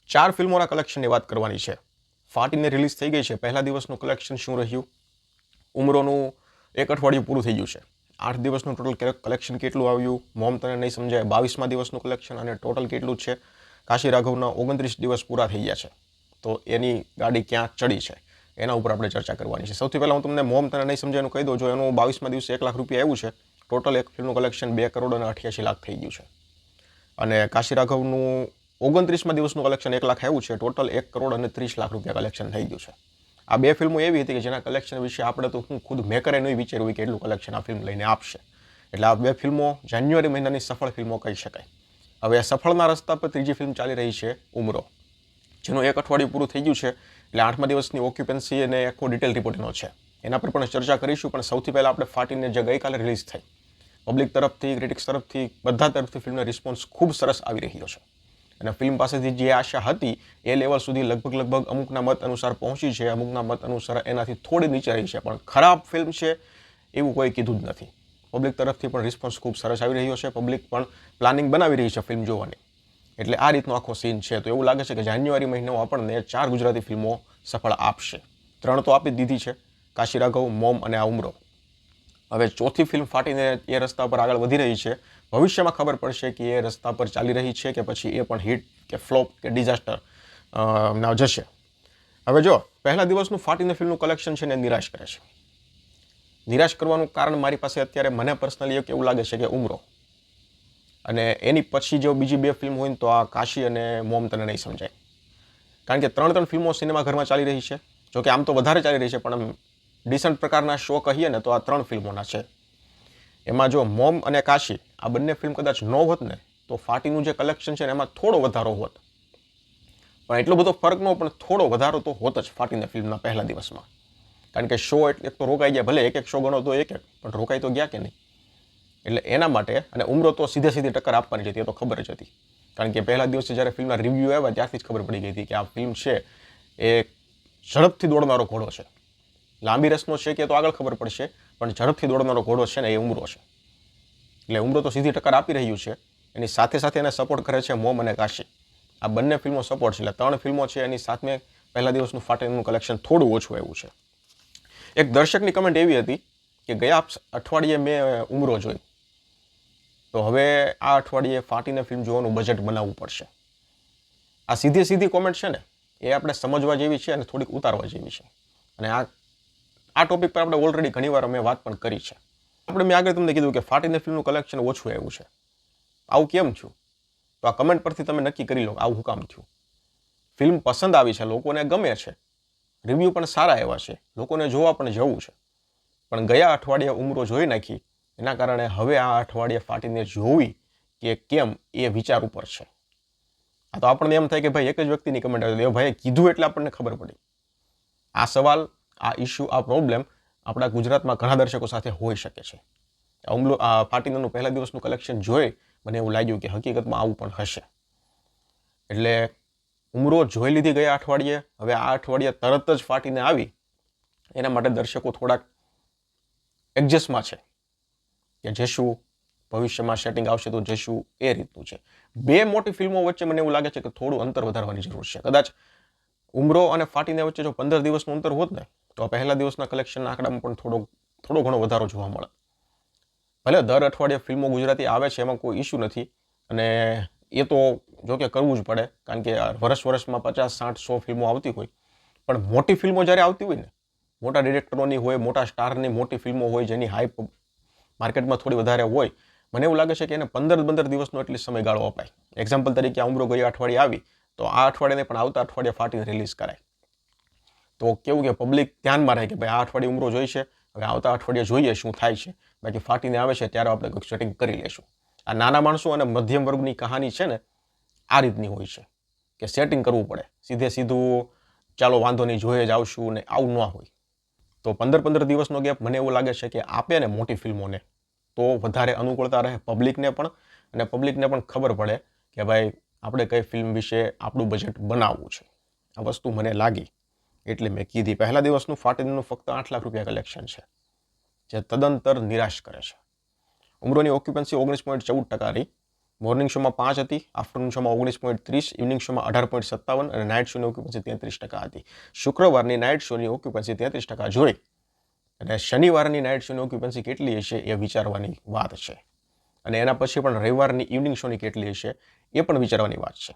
ચાર ફિલ્મોના કલેક્શનની વાત કરવાની છે. ફાટીને રિલીઝ થઈ ગઈ છે. પહેલા દિવસનું કલેક્શન શું રહ્યું? ઉમરોનું એક અઠવાડિયું પૂરું થઈ ગયું છે. 8 દિવસનું ટોટલ કલેક્શન કેટલું આવ્યું? મોમ તને નહીં સમજાય 22મા દિવસનું કલેક્શન અને ટોટલ કેટલું છે? કાશી રાઘવના 29 દિવસ પૂરા થઈ ગયા છે, તો એની ગાડી ક્યાં ચડી છે એના ઉપર આપણે ચર્ચા કરવાની છે. સૌથી પહેલાં હું તમને મોમ તને નહીં સમજાયનું કહી દઉં. જો એનું 22મા દિવસે 1 લાખ રૂપિયા આવ્યું છે, ટોટલ એક ફિલ્મનું કલેક્શન 2 કરોડ અને 88 લાખ થઈ ગયું છે. અને કાશી રાઘવનું 29મા દિવસનું કલેક્શન 1 લાખ આવ્યું છે, ટોટલ 1 કરોડ અને 30 લાખ રૂપિયા કલેક્શન થઈ ગયું છે. આ બે ફિલ્મો એવી હતી કે જેના કલેક્શન વિશે આપણે તો હું ખુદ મેકરે નહીં વિચાર્યું કે એટલું કલેક્શન આ ફિલ્મ લઈને આપશે. એટલે આ બે ફિલ્મો જાન્યુઆરી મહિનાની સફળ ફિલ્મો કહી શકાય. હવે સફળના રસ્તા પર ત્રીજી ફિલ્મ ચાલી રહી છે ઉમરો, જેનું એક અઠવાડિયું પૂરું થઈ ગયું છે. એટલે 8મા દિવસની ઓક્યુપન્સી અને આખો ડિટેલ રિપોર્ટ એનો છે, એના પર પણ ચર્ચા કરીશું. પણ સૌથી પહેલાં આપણે ફાટીને જે ગઈકાલે રિલીઝ થઈ, પબ્લિક તરફથી, ક્રિટિક્સ તરફથી, બધા તરફથી ફિલ્મનો રિસ્પોન્સ ખૂબ સરસ આવી રહ્યો છે. અને ફિલ્મ પાસેથી જે આશા હતી એ લેવલ સુધી લગભગ અમુકના મત અનુસાર પહોંચી છે, અમુકના મત અનુસાર એનાથી થોડી નીચે રહી છે. પણ ખરાબ ફિલ્મ છે એવું કોઈ કીધું જ નથી. પબ્લિક તરફથી પણ રિસ્પોન્સ ખૂબ સરસ આવી રહ્યો છે. પબ્લિક પણ પ્લાનિંગ બનાવી રહી છે ફિલ્મ જોવાની. એટલે આ રીતનો આખો સીન છે. તો એવું લાગે છે કે જાન્યુઆરી મહિનામાં આપણને 4 ગુજરાતી ફિલ્મો સફળ આપશે. 3 તો આપી દીધી છે, કાશી રાઘવ, મોમ અને આ ઉમરો. હવે ચોથી ફિલ્મ ફાટીને એ રસ્તા પર આગળ વધી રહી છે. ભવિષ્યમાં ખબર પડશે કે એ રસ્તા પર ચાલી રહી છે કે પછી એ પણ હિટ કે ફ્લોપ કે ડિઝાસ્ટર ના જશે. હવે જો પહેલા દિવસનું ફાટીને ફિલ્મનું કલેક્શન છે ને નિરાશ કરે છે. નિરાશ કરવાનું કારણ મારી પાસે અત્યારે મને પર્સનલી એક એવું લાગે છે કે ઉમરો, અને એની પછી જો બીજી બે ફિલ્મ હોય ને તો આ કાશી અને મોમ તને નહીં સમજાય. કારણ કે 3 ફિલ્મો સિનેમાઘરમાં ચાલી રહી છે. જોકે આમ તો વધારે ચાલી રહી છે, પણ ડિસન્ટ પ્રકારના શો કહીએ ને તો આ 3 ફિલ્મોના છે. એમાં જો મોમ અને કાશી આ બંને ફિલ્મ કદાચ ન હોત ને તો ફાટીનું જે કલેક્શન છે ને એમાં થોડો વધારો હોત. પણ એટલો બધો ફરક ન, પણ થોડો વધારો તો હોત જ ફાટીને ફિલ્મના પહેલા દિવસમાં. કારણ કે શો એક તો રોકાઈ ગયા, ભલે એક શો ગણો તો એક, પણ રોકાઈ તો ગયા કે નહીં. એટલે એના માટે, અને ઉમરો તો સીધી ટક્કર આપવાની હતી, એ તો ખબર જ હતી. કારણ કે પહેલા દિવસે જ્યારે ફિલ્મના રિવ્યૂ આવ્યા ત્યારથી જ ખબર પડી ગઈ હતી કે આ ફિલ્મ છે એ ઝડપથી દોડનારો ઘોડો છે. લાંબી રસનો છે કે તો આગળ ખબર પડશે, પણ ઝડપથી દોડનારો ઘોડો છે ને એ ઉમરો છે. એટલે ઉમરો તો સીધી ટક્કર આપી રહ્યું છે. એની સાથે સાથે એને સપોર્ટ કરે છે મોમ અને કાશી. આ બંને ફિલ્મો સપોર્ટ છે. એટલે 3 ફિલ્મો છે, એની સાથે પહેલા દિવસનું ફાટીનું કલેક્શન થોડું ઓછું આવ્યું છે. એક દર્શકની કમેન્ટ એવી હતી કે ગયા અઠવાડિયે મેં ઉમરો જોઈ, તો હવે આ અઠવાડિયે ફાટીને ફિલ્મ જોવાનું બજેટ બનાવવું પડશે. આ સીધી કોમેન્ટ છે ને એ આપણે સમજવા જેવી છે અને થોડીક ઉતારવા જેવી છે. અને આ ટોપિક પર આપણે ઓલરેડી ઘણીવાર અમે વાત પણ કરી છે. મેં આગળ તમને કીધું કે ફાટીને ફિલ્મનું કલેક્શન ઓછું આવ્યું છે. આવું કેમ થયું? તો આ કમેન્ટ પરથી તમે નક્કી કરી લો આવું કામ થયું. ફિલ્મ પસંદ આવી છે, લોકોને ગમે છે, રિવ્યૂ પણ સારા આવ્યા છે, લોકોને જોવા પણ જવું છે. પણ ગયા અઠવાડિયે ઉમરો જોઈ નાખી, એના કારણે હવે આ અઠવાડિયે ફાટીને જોવી કે કેમ એ વિચાર ઉપર છે. આ તો આપણને એમ થાય કે ભાઈ એક જ વ્યક્તિની કમેન્ટ આવી, એ ભાઈએ કીધું એટલે આપણને ખબર પડી. આ સવાલ, આ ઇસ્યુ, આ પ્રોબ્લેમ આપણા ગુજરાતમાં ઘણા દર્શકો સાથે હોઈ શકે છે. આ ફાટીનું પહેલા દિવસનું કલેક્શન જોઈ મને એવું લાગ્યું કે હકીકતમાં આવું પણ હશે. એટલે ઉમરો જોઈ લીધી ગયા અઠવાડિયે. હવે આ અઠવાડિયે તરત જ ફાટીને આવી, એના માટે દર્શકો થોડાક એડજસ્ટમાં છે કે જશું, ભવિષ્યમાં સેટિંગ આવશે તો જશું, એ રીતનું છે. બે મોટી ફિલ્મો વચ્ચે મને એવું લાગે છે કે થોડું અંતર વધારવાની જરૂર છે. કદાચ ઉમરો અને ફાટીને વચ્ચે જો 15 દિવસનું અંતર હોત ને તો પહેલા દિવસના કલેક્શનના આંકડામાં પણ થોડો ઘણો વધારો જોવા મળે. ભલે દર અઠવાડિયે ફિલ્મો ગુજરાતી આવે છે, એમાં કોઈ ઇસ્યુ નથી, અને એ તો જો કે કરવું જ પડે. કારણ કે વર્ષમાં 50, 60, 100 ફિલ્મો આવતી હોય, પણ મોટી ફિલ્મો જ્યારે આવતી હોય ને, મોટા ડિરેક્ટરોની હોય, મોટા સ્ટારની મોટી ફિલ્મો હોય, જેની હાઈપ માર્કેટમાં થોડી વધારે હોય, મને એવું લાગે છે કે એને 15 દિવસનો એટલી સમયગાળો અપાય. એક્ઝામ્પલ તરીકે આ ઉમરો ગયા અઠવાડિયે આવી, તો આ અઠવાડિયે પણ આવતા અઠવાડિયે ફાટીને રિલીઝ કરાય. તો કેવું કે પબ્લિક ધ્યાનમાં રહે કે ભાઈ આ અઠવાડિયે ઉમરો જોઈ છે, હવે આવતા અઠવાડિયે જોઈએ શું થાય છે. બાકી ફાટીને આવે છે ત્યારે આપણે કંઈક સેટિંગ કરી લેશું. આ નાના માણસો અને મધ્યમ વર્ગની કહાની છે ને આ રીતની હોય છે કે સેટિંગ કરવું પડે. સીધું ચાલો વાંધો નહીં જોઈએ જ આવશું ને, આવું ન હોય. તો 15 દિવસનો ગેપ મને એવું લાગે છે કે આપે ને મોટી ફિલ્મોને તો વધારે અનુકૂળતા રહે પબ્લિકને પણ, અને પબ્લિકને પણ ખબર પડે કે ભાઈ આપણે કઈ ફિલ્મ વિશે આપણું બજેટ બનાવવું છે. આ વસ્તુ મને લાગી એટલે મેં કીધી. પહેલા દિવસનું ફાટીનું ફક્ત 8 લાખ રૂપિયા કલેક્શન છે, જે તદંતર નિરાશ કરે છે. ઉમરોની ઓક્યુપન્સી 19.14% રહી, મોર્નિંગ શોમાં 5 હતી, આફ્ટરનૂન શોમાં 19.30, ઇવનિંગ શોમાં 18.57 અને નાઇટ શોની ઓક્યુપન્સી 33% હતી. શુક્રવારની નાઇટ શોની ઓક્યુપન્સી 33% જોઈ અને શનિવારની નાઇટ શોની ઓક્યુપન્સી કેટલી હશે એ વિચારવાની વાત છે. અને એના પછી પણ રવિવારની ઇવનિંગ શોની કેટલી હશે એ પણ વિચારવાની વાત છે.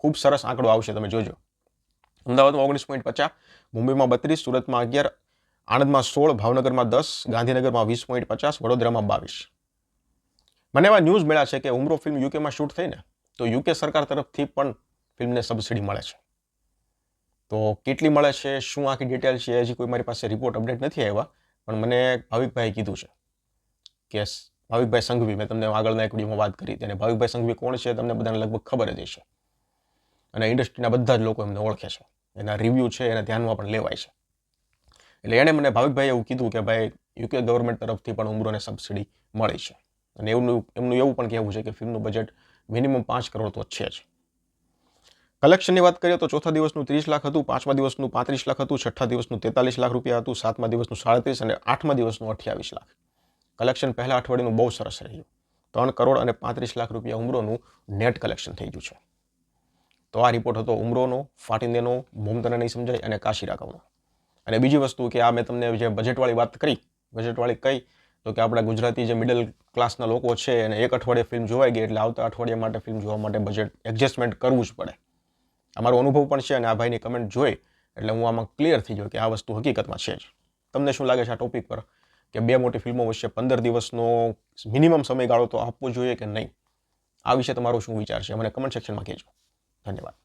ખૂબ સરસ આંકડો આવશે, તમે જોજો. અમદાવાદમાં 19.50, મુંબઈમાં 32, સુરતમાં 11, આણંદમાં 16, ભાવનગરમાં 10, ગાંધીનગરમાં 20.50, વડોદરામાં 22. મને એવા ન્યૂઝ મળ્યા છે કે ઉમરો ફિલ્મ યુકેમાં શૂટ થઈ ને તો યુકે સરકાર તરફથી પણ ફિલ્મને સબસિડી મળે છે. તો કેટલી મળે છે, શું આખી ડિટેલ છે, હજી કોઈ મારી પાસે રિપોર્ટ અપડેટ નથી આવ્યા, પણ મને ભાવિકભાઈ કીધું છે કે ભાવિકભાઈ સંઘવી, મેં તમને આગળના એક વિડીયોમાં વાત કરી હતી, અને ભાવિકભાઈ સંઘવી કોણ છે તમને બધાને લગભગ ખબર જ હશે, અને ઇન્ડસ્ટ્રીના બધા જ લોકો એમને ઓળખે છે, એના રિવ્યૂ છે એને ધ્યાનમાં પણ લેવાય છે. એટલે એણે મને ભાવિકભાઈ એવું કીધું કે ભાઈ યુકે ગવર્મેન્ટ તરફથી પણ ઉમરોને સબસિડી મળી છે, અને એમનું એવું પણ કહેવું છે કે ફિલ્મનું બજેટ મિનિમમ 5 કરોડ તો છે જ. કલેક્શનની વાત કરીએ તો ચોથા દિવસનું 30 લાખ હતું, પાંચમા દિવસનું 35 લાખ હતું, છઠ્ઠા દિવસનું 43 લાખ રૂપિયા હતું, સાતમા દિવસનું 37 અને આઠમા દિવસનું 28 લાખ. કલેક્શન પહેલા અઠવાડિયાનું બહુ સરસ રહ્યું. 3 કરોડ અને 35 લાખ રૂપિયા ઉમરોનું નેટ કલેક્શન થઈ ગયું છે. તો આ રિપોર્ટ હતો ઉમરોનો, ફાટીંદેનો, મોમ તને નહીં સમજાય અને કાશી રાઘવનો. અને બીજી વસ્તુ કે આ મેં તમને જે બજેટવાળી વાત કરી, બજેટવાળી કઈ તો કે આપણા ગુજરાતી જે મિડલ ક્લાસના લોકો છે અને એક અઠવાડિયે ફિલ્મ જોવાઈ ગઈ એટલે આવતા અઠવાડિયા માટે ફિલ્મ જોવા માટે બજેટ એડજસ્ટમેન્ટ કરવું જ પડે. અમારો અનુભવ પણ છે અને આ ભાઈની કમેન્ટ જોઈ એટલે હું આમાં ક્લિયર થઈ ગયો કે આ વસ્તુ હકીકતમાં છે જ. તમને શું લાગે છે આ ટોપિક પર કે બે મોટી ફિલ્મો વચ્ચે 15 દિવસનો મિનિમમ સમયગાળો તો આપવો જોઈએ કે નહીં? આ વિશે તમારો શું વિચાર છે મને કમેન્ટ સેક્શનમાં કહેજો. ધન્યવાદ.